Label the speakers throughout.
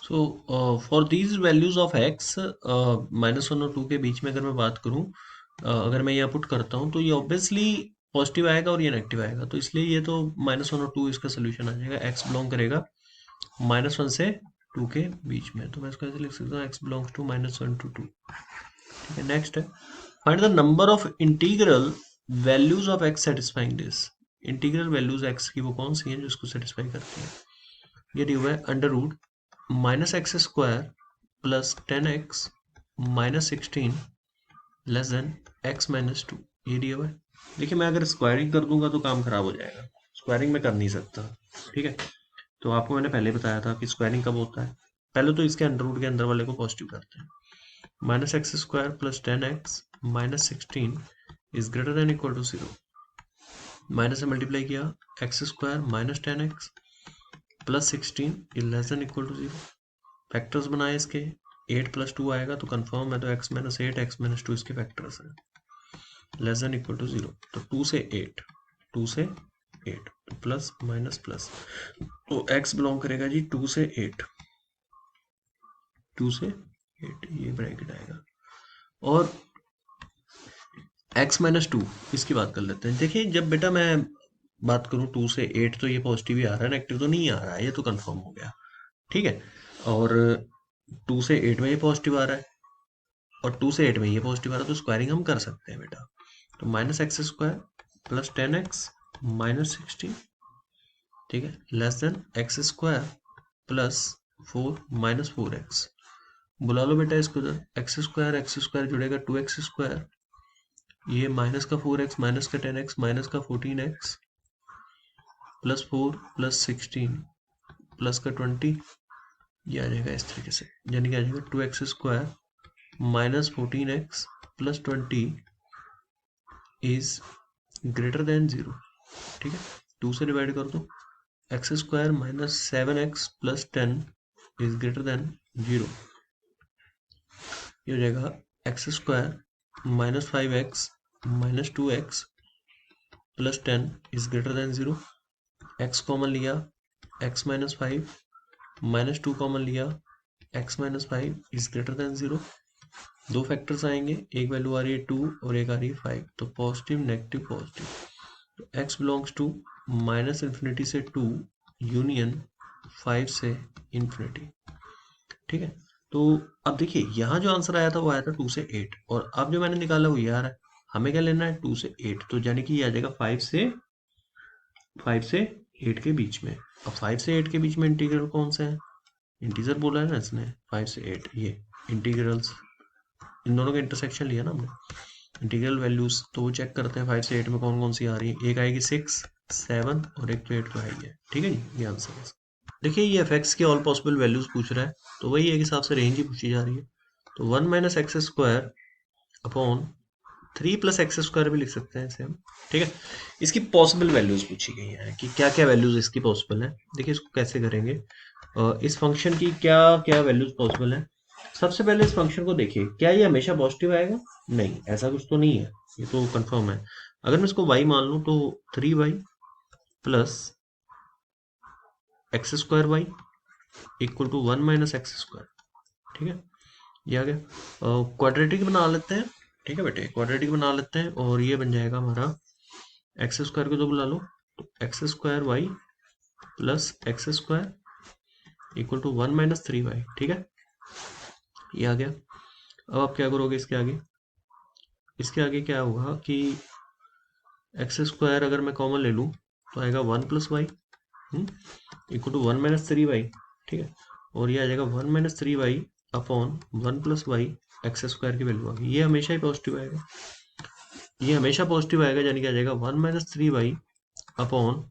Speaker 1: So for these values of x -1 और 2 के बीच में अगर मैं बात करूं, अगर मैं यहाँ पुट करता हूँ तो ये ऑब्वियसली पॉजिटिव आएगा और ये नेगेटिव आएगा, तो इसलिए ये तो -1 और 2 इसका सोल्यूशन आ जाएगा। एक्स बिलोंग करेगा -1 से 2 के बीच में, तो मैं इसको ऐसे लिख सकता हूँ एक्स बिलोंग्स टू -1 to 2। ठीक है, नेक्स्ट है find the number of integral values of x satisfying this. Integral values x की वो कौन सी हैं जो इसको सेटिस्फाई करती हैं। ये दिया हुआ है under root -x² plus 10x -16 less than x-2। ये दिया हुआ है। देखिए मैं अगर स्क्वायरिंग कर दूंगा तो काम खराब हो जाएगा, स्क्वायरिंग में कर नहीं सकता। ठीक है, तो आपको मैंने पहले बताया था कि स्क्वायरिंग कब होता है। पहले तो इसके अंडर रूट के अंदर वाले को पॉजिटिव करते हैं। -x² plus 10x -16 is greater than equal to 0। Minus से मल्टीप्लाई किया, x² -10x plus 16 is less than equal to 0। Factors बनाए इसके, 8 + 2 आएगा तो कंफर्म है, तो x - 8 x - 2 इसके फैक्टर्स हैं, लेस देन इक्वल टू 0। तो 2 से 8, 2 से 8 तो प्लस माइनस प्लस, तो x बिलोंग करेगा जी 2 से 8, 2 से 8 ये ब्रैकेट आएगा। और x-2 इसकी बात कर लेते हैं। देखिए जब बेटा मैं बात करूं 2 से 8 तो ये पॉजिटिव ही आ रहा है, नेगेटिव तो नहीं आ रहा है, ये तो कंफर्म हो गया। ठीक है, और 2 से 8 में ये पॉजिटिव आ रहा है और 2 से 8 में ये पॉजिटिव आ रहा है, तो स्क्वायरिंग हम कर सकते हैं बेटा। तो -x² प्लस 10x -16, ठीक है, less than x² plus 4 -4x। बुला लो बेटा इसको इधर, x² जुड़ेगा 2x², ये माइनस का 4x माइनस का 10x माइनस का 14x प्लस 4 प्लस 16 प्लस का 20, ये आ जाएगा इस तरीके से, यानी कि आ जाएगा 2x² -14x plus 20 is greater then 0। ठीक है, 2 से डिवाइड कर दो, x² -7x plus 10 is greater then 0। ये हो जाएगा x² -5x -2x plus 10 is greater then 0। x common लिया, x -5 -2 कॉमन लिया, x -5 इज ग्रेटर देन 0। दो फैक्टर्स आएंगे, एक वैल्यू आ रही है 2 और एक आ रही है 5, तो पॉजिटिव नेगेटिव पॉजिटिव, तो x बिलोंग्स टू -∞ से 2 यूनियन 5 से इन्फिनिटी। ठीक है, तो अब देखिए यहाँ जो आंसर आया था वो आया था 2 से 8, और अब जो मैंने निकाला वो ये आ रहा है। हमें क्या लेना है 2 से 8, तो यानी कि ये आ जाएगा 5 से 8 के बीच में। अब 5 से 8 के बीच में इंटीग्रल कौन सा है, इंटीजर बोला है ना इसने, 5 से 8 ये इंटीग्रल्स, इन दोनों का इंटरसेक्शन लिया ना हमने, इंटीग्रल वैल्यूज, तो वो चेक करते हैं 5 से 8 में कौन कौन सी आ रही है। एक आएगी 6, 7 और एक तो 8 तो है ही है। ठीक है जी, ये आंसर है। देखिए ये एफ एक्स की ऑल पॉसिबल वैल्यूज पूछ रहा है, तो वही एक हिसाब से रेंज ही पूछी जा रही है। तो 1 - x² अपॉन 3 + x² भी लिख सकते हैं इसे हम। ठीक है, इसकी पॉसिबल वैल्यूज पूछी गई हैं कि क्या क्या वैल्यूज इसकी पॉसिबल है। देखिए इसको कैसे करेंगे, इस फंक्शन की क्या क्या वैल्यूज पॉसिबल है। सबसे पहले इस फंक्शन को देखिए, क्या ये हमेशा पॉजिटिव आएगा, नहीं ऐसा कुछ तो नहीं है, ये तो कंफर्म है। अगर मैं इसको y मान लूं तो 3y plus x² equal to 1 - x²। ठीक है, ये आ गया। क्वाड्रेटिक बना लेते हैं। ठीक है बेटे, क्वाड्रेटिक बना लेते हैं और ये बन जाएगा हमारा x² को तो बुला लो, तो x² plus x² equal to 1 - 3y। ठीक है, ये आ गया। अब आप क्या करोगे इसके आगे, इसके आगे क्या होगा कि x² अगर मैं कॉमन ले लूँ तो आएगा 1 + y इक्वल टू 1 - 3y। ठीक है, और ये आ जाएगा 1 - 3y अपॉन 1 + y, x² की वैल्यू आ गई। ये हमेशा ही पॉजिटिव आएगा, ये हमेशा पॉजिटिव आएगा, यानी कि आ जाएगा 1 - 3y upon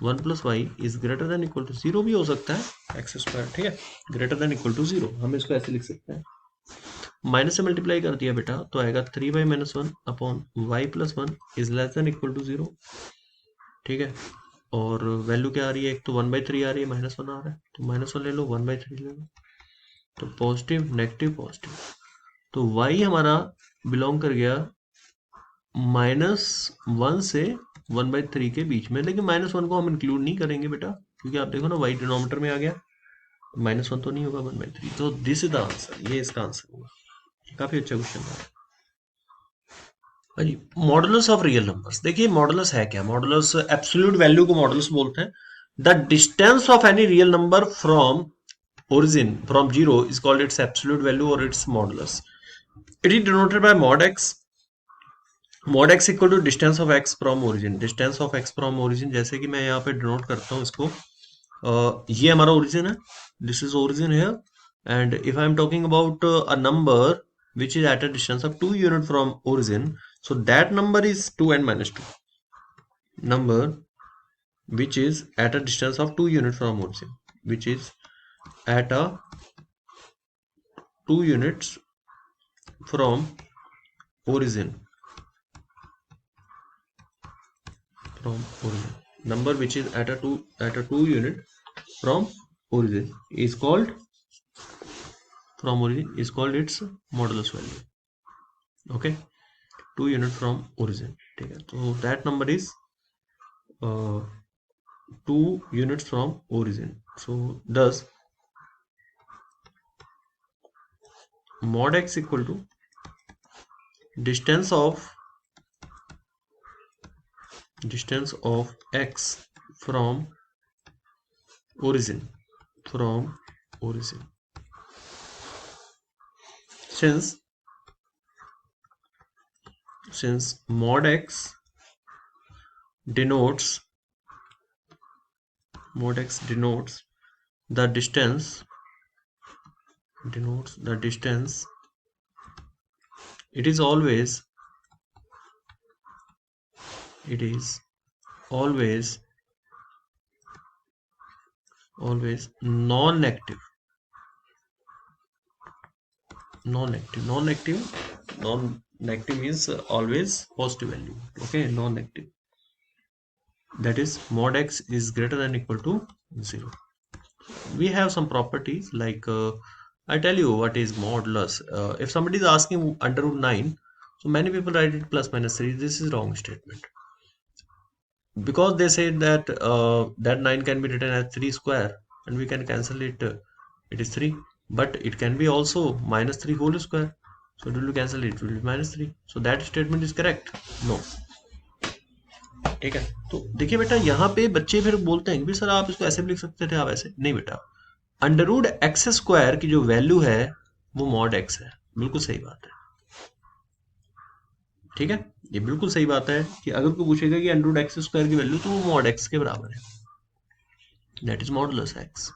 Speaker 1: 1 + y is greater than equal to 0 भी हो सकता है x²। ठीक है, ग्रेटर देन इक्वल टू 0 हम इसको ऐसे लिख सकते हैं। माइनस से मल्टीप्लाई कर दिया बेटा तो आएगा 3y - 1 upon y + 1 is less than equal to 0। ठीक है, और वैल्यू क्या आ रही है, एक तो 1/3 आ रही है, -1 आ रहा है, तो -1 ले लो, 1/3 ले लो, तो पॉजिटिव नेगेटिव पॉजिटिव, तो y हमारा बिलोंग कर गया -1 से 1/3 के बीच में। लेकिन -1 को हम इंक्लूड नहीं करेंगे बेटा, क्योंकि आप देखो ना y डिनोमिनेटर में आ गया, -1 तो नहीं होगा, 1/3। तो दिस इज द आंसर, ये इसका आंसर होगा। काफी अच्छा क्वेश्चन था। हाँ जी, मॉडुलस ऑफ रियल नंबर्स। देखिए मॉडुलस है क्या? मॉडुलस एब्सोल्यूट वैल्यू को मॉडुलस बोलते हैं। The distance of any real number from origin from 0 is called its absolute value or its modulus. It is denoted by mod x. mod x equal to distance of x from origin. distance of x from origin जैसे कि मैं यहाँ पे denote करता हूँ इसको, ये हमारा origin है, this is origin here, and if I am talking about a number which is at a distance of 2 unit from origin, so that number is 2n minus 2. Number which is at a distance of 2 unit from origin, which is at a 2 units from origin, number which is at a 2 unit from origin is called its modulus value. Okay, 2 unit from origin. ठीक है, तो that number is 2 units from origin. So thus mod x equal to distance of x from origin, since mod x denotes the distance it is always non-negative. Non-negative means always positive value. Okay, non-negative. That is mod x is greater than equal to 0. We have some properties like I tell you what is modulus. If somebody is asking under root 9, so many people write it plus minus 3. This is wrong statement, because they say that that 9 can be written as 3 square and we can cancel it, it is 3, but it can be also minus 3 whole square, so it will be cancel, it will be minus 3, so that statement is correct? No. ठीक है, तो देखिए बेटा यहाँ पे बच्चे फिर बोलते हैं कि सर आप इसको ऐसे भी लिख सकते थे, आप ऐसे नहीं बेटा। अंडर रूट एक्स स्क्वायर की जो वैल्यू है वो मॉड एक्स है, बिल्कुल सही बात है। ठीक है, ये बिल्कुल सही बात है कि अगर कोई पूछेगा कि अंडर रूट एक्स स्क्वायर की वैल्यू, तो वो मॉड एक्स के बराबर है, दैट इज मॉडुलस एक्स।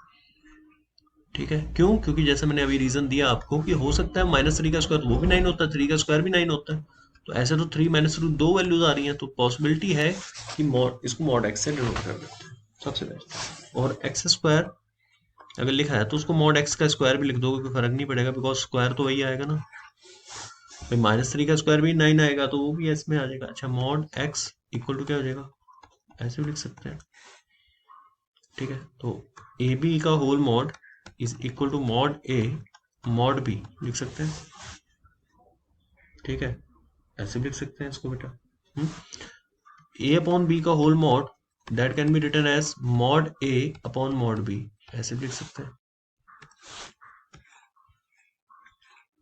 Speaker 1: ठीक है, क्यों? क्योंकि जैसे मैंने अभी रीजन दिया आपको कि हो सकता है -3 का स्क्वायर तो वो भी 9 होता है, 3 का स्क्वायर भी 9 होता है, तो ऐसे तो 3 -2 दो वैल्यूज आ रही हैं, तो पॉसिबिलिटी है कि इसको मॉड एक्स से डिनोट कर देते हैं सबसे बेस्ट। और एक्स स्क्वायर अगर लिखा है तो उसको मॉड एक्स का स्क्वायर भी लिख दोगे, कोई फर्क नहीं पड़ेगा, बिकॉज स्क्वायर तो वही आएगा ना। भाई -3 का स्क्वायर भी 9 आएगा तो वो भी इसमें आ जाएगा। अच्छा, मॉड एक्स इक्वल टू क्या हो जाएगा, ऐसे भी लिख सकते हैं। ठीक है, तो ए बी का whole mod is equal to mod A mod B लिख सकते हैं। ठीक है, ऐसे भी लिख सकते हैं इसको बेटा। ए अपॉन बी का whole mod that can be written as mod A upon mod B, ऐसे भी लिख सकते हैं।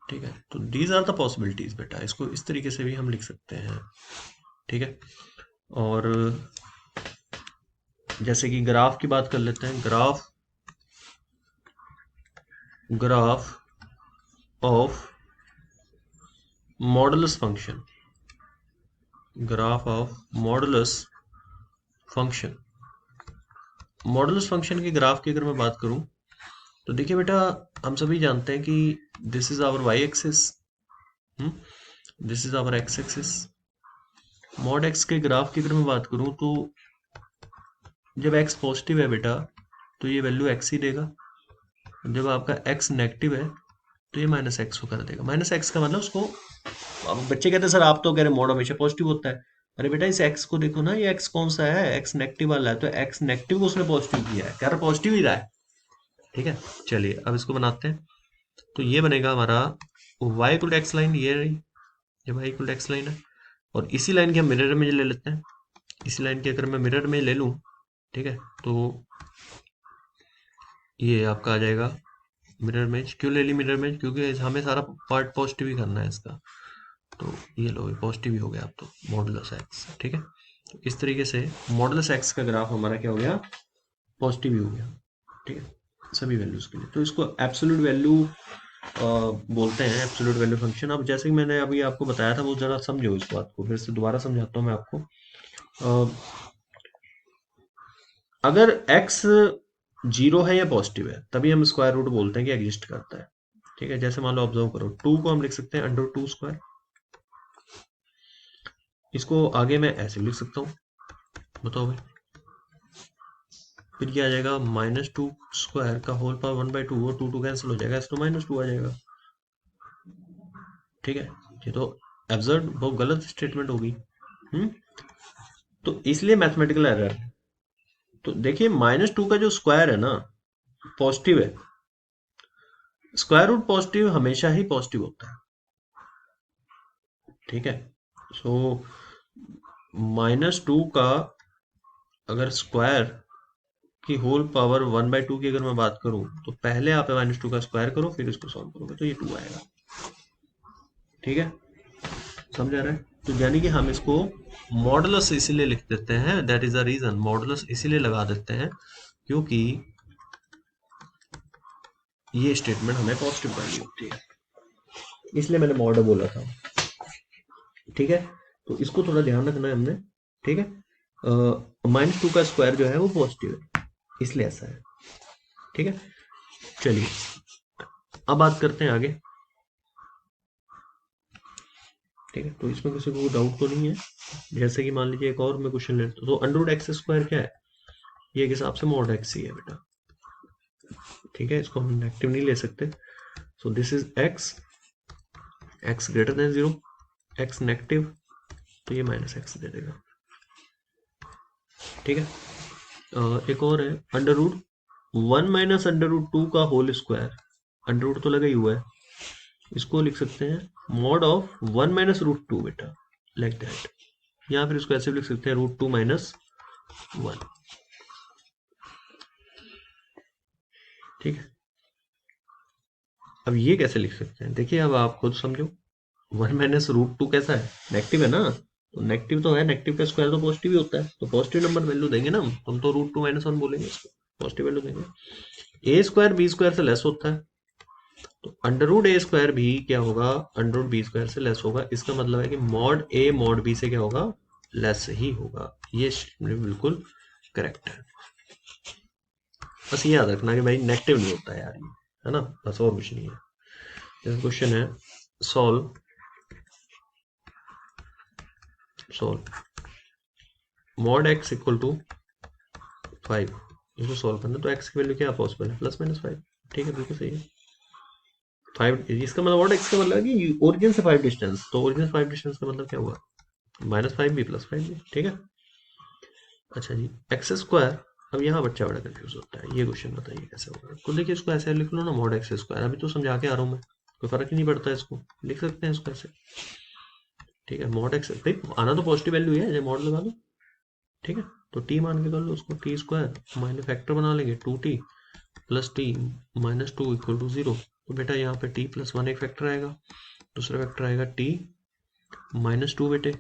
Speaker 1: ठीक है, तो दीज आर द पॉसिबिलिटीज बेटा, इसको इस तरीके से भी हम लिख सकते हैं। ठीक है, और जैसे कि ग्राफ की बात कर लेते हैं, graph of modulus function, graph of modulus function. Modulus function के ग्राफ की अगर मैं बात करूं तो देखिए बेटा, हम सभी जानते हैं कि this is our Y axis, this is our X axis. Mod X के ग्राफ की अगर मैं बात करूं तो जब एक्स पॉजिटिव है बेटा तो ये वैल्यू एक्स ही देगा, जब आपका एक्स नेगेटिव है तो ये माइनस एक्स को कर देगा। माइनस एक्स का मतलब उसको, अब बच्चे कहते हैं सर आप तो कह रहे मॉड हमेशा पॉजिटिव होता है। अरे बेटा इस एक्स को देखो ना, ये एक्स कौन सा है, एक्स नेगेटिव वाला है, तो एक्स नेगेटिव को उसने पॉजिटिव किया है, कह रहा पॉजिटिव ही रहा है। ठीक है, चलिए अब इसको बनाते हैं। तो ये बनेगा हमारा y equal to X line, ये रही, ये y equal to X line है, और इसी लाइन की हम मिरर इमेज ले लेते हैं। इसी लाइन की अगर मैं मिरर इमेज ले लूं, ठीक है, तो ये आपका आ जाएगा मिरर इमेज। क्यों ले ली मिरर इमेज? क्योंकि हमें सारा पार्ट पॉजिटिव ही करना है इसका। तो ये लो, ये पॉजिटिव ही हो गया अब तो, मॉडुलस एक्स। ठीक है, तो इस तरीके से मॉडुलस एक्स का ग्राफ हमारा क्या हो गया, पॉजिटिव ही हो गया। ठीक है, सभी वैल्यूज के लिए। तो इसको एब्सोल्यूट वैल्यू बोलते हैं, एब्सोल्यूट वैल्यू फंक्शन। अब जैसे कि मैंने अभी आपको बताया था, वो जरा समझो इस बात को, फिर से दोबारा समझाता हूँ मैं आपको। अगर x जीरो है या पॉजिटिव है, तभी हम स्क्वायर रूट बोलते हैं कि एग्जिस्ट करता है। ठीक है, जैसे मान लो ऑब्जर्व करो, 2 को हम लिख सकते हैं अंडर 2 स्क्वायर। इसको आगे मैं ऐसे भी लिख सकता हूँ, बताओ भाई। फिर क्या आ जाएगा, -2 स्क्वायर का होल पावर 1/2, और 2 कैंसिल हो जाएगा, तो -2 आ जाएगा। ठीक है, ये तो एब्सर्ड, बहुत गलत स्टेटमेंट होगी। हम्म तो इसलिए मैथमेटिकल एरर है। तो देखिए, -2 का जो स्क्वायर है ना, पॉजिटिव है। स्क्वायर रूट पॉजिटिव हमेशा ही पॉजिटिव होता है। ठीक है, सो -2 का अगर स्क्वायर की होल पावर 1/2 की अगर मैं बात करूं, तो पहले आप -2 का स्क्वायर करो, फिर इसको सॉल्व करोगे तो ये 2 आएगा। ठीक है, समझ आ रहा है? तो यानी कि हम इसको मॉडुलस इसीलिए लिख देते हैं, that is the reason, modulus इसीलिए लगा देते हैं क्योंकि ये स्टेटमेंट हमें पॉजिटिव वैल्यू होती है, इसलिए मैंने मॉड बोला था। ठीक है, तो इसको थोड़ा ध्यान रखना है हमने। ठीक है, -2 का स्क्वायर जो है वो पॉजिटिव है, इसलिए ऐसा है। ठीक है, चलिए अब बात करते हैं आगे। ठीक है, तो इसमें किसी को डाउट तो नहीं है? जैसे कि मान लीजिए एक और मैं क्वेश्चन लेता हूं, तो अंडर एक्स स्क्वायर क्या है? ये एक हिसाब से मॉड एक्स ही है बेटा। ठीक है, इसको हम नेगेटिव नहीं ले सकते। So this is x, x greater than 0, x negative, तो ये -x दे देगा। ठीक है, एक और है √1 माइनस √2 का होल स्क्वायर। अंडर रूट तो लगा ही हुआ है, इसको लिख सकते हैं मॉड ऑफ 1 माइनस √2 बेटा, लाइक दैट। या फिर इसको ऐसे भी लिख सकते हैं √2 माइनस 1। ठीक है, अब ये कैसे लिख सकते हैं, देखिए अब आप खुद समझो। 1 माइनस √2 कैसा है, नेगेटिव है ना, तो नेगेटिव तो है, नेगेटिव का स्क्वायर तो पॉजिटिव ही होता है, तो पॉजिटिव नंबर वैल्यू देंगे ना हम तो √2 माइनस 1 बोलेंगे इसको, पॉजिटिव वैल्यू देंगे। ए स्क्वायर बी स्क्वायर से लेस होता है, तो अंडर रूट a² भी क्या होगा, अंडर रूट b² से लेस होगा। इसका मतलब है कि मॉड a मॉड b से क्या होगा, लेस ही होगा। ये बिल्कुल करेक्ट है। बस ये याद रखना कि भाई नेगेटिव नहीं होता है यार, ये है ना, बस और कुछ नहीं है। जैसे क्वेश्चन है, solve mod x equal to 5। इसको सॉल्व करना, तो x की वैल्यू क्या पॉसिबल है, +-5। ठीक है, बिल्कुल सही है। 5, इसका मतलब मॉड x का मतलब है कि ओरिजिन से 5 डिस्टेंस, तो ओरिजिन से 5 डिस्टेंस का मतलब क्या हुआ, -5 भी +5 भी। ठीक है, अच्छा जी, एक्स स्क्वायर। अब यहाँ बच्चा बड़ा कंफ्यूज होता है, ये क्वेश्चन बताइए कैसे होगा। तो देखिए, इसको ऐसे लिख लो ना, मॉड एक्स स्क्वायर। अभी तो समझा के आ रहा हूँ मैं, कोई फर्क ही नहीं पड़ता है, इसको लिख सकते हैं इसको ऐसे। ठीक है, मॉड एक्स, भाई आना तो पॉजिटिव वैल्यू है, मॉड लगा लो। ठीक है, तो टी मान के कर लो उसको, टी स्क्वायर माइनस फैक्टर बना लेंगे 2t plus T -2 equal to 0। तो बेटा यहाँ पे t+1 एक फैक्टर आएगा, दूसरा फैक्टर आएगा t -2 बेटे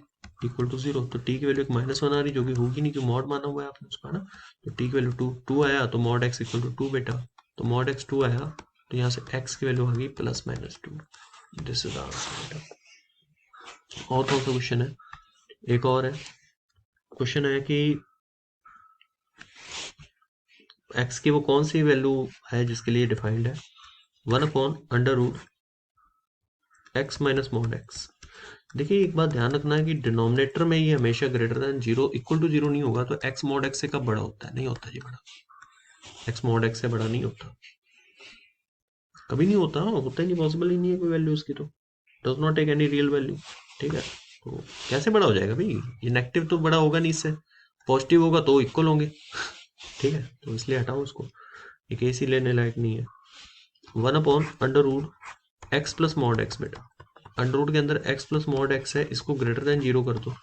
Speaker 1: इक्वल टू 0। तो टी की वैल्यू एक -1 आ रही, जो कि होगी नहीं, क्यों मॉड माना हुआ है आपने उसका ना। तो टी की वैल्यू 2 आया, तो मॉड एक्स इक्वल टू 2 बेटा। तो मॉड एक्स 2 आया, तो यहाँ से एक्स की वैल्यू आ गई +-2। दिस इज आंसर बेटा। और कौन सा क्वेश्चन है, एक और है। क्वेश्चन है कि एक्स की वो कौन सी वैल्यू है जिसके लिए डिफाइंड है, 1/√x माइनस मॉड एक्स। देखिए, एक बात ध्यान रखना है कि डिनोमिनेटर में ये हमेशा ग्रेटर देन 0 इक्वल टू 0 नहीं होगा। तो x मॉड x से कब बड़ा होता है, नहीं होता जी बड़ा, x मॉड x से बड़ा नहीं होता, कभी नहीं होता, होता ही नहीं, पॉसिबल ही नहीं है कोई वैल्यू उसकी, तो does not take any real value. ठीक है, तो कैसे बड़ा हो जाएगा भाई, ये नेगेटिव तो बड़ा होगा नहीं इससे, पॉजिटिव होगा तो इक्वल होंगे। ठीक है, तो इसलिए हटाओ उसको, ये केस ही लेने लायक नहीं है। 1/√x प्लस मॉड एक्स बेटा, अंडर रूट के अंदर x प्लस मॉड एक्स है, इसको ग्रेटर देन 0 कर दो,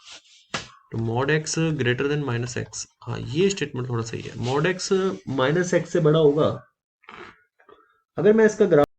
Speaker 1: तो mod x greater than -x। हाँ, ये स्टेटमेंट थोड़ा सही है, मॉड एक्स -x से बड़ा होगा अगर मैं इसका ग्राफ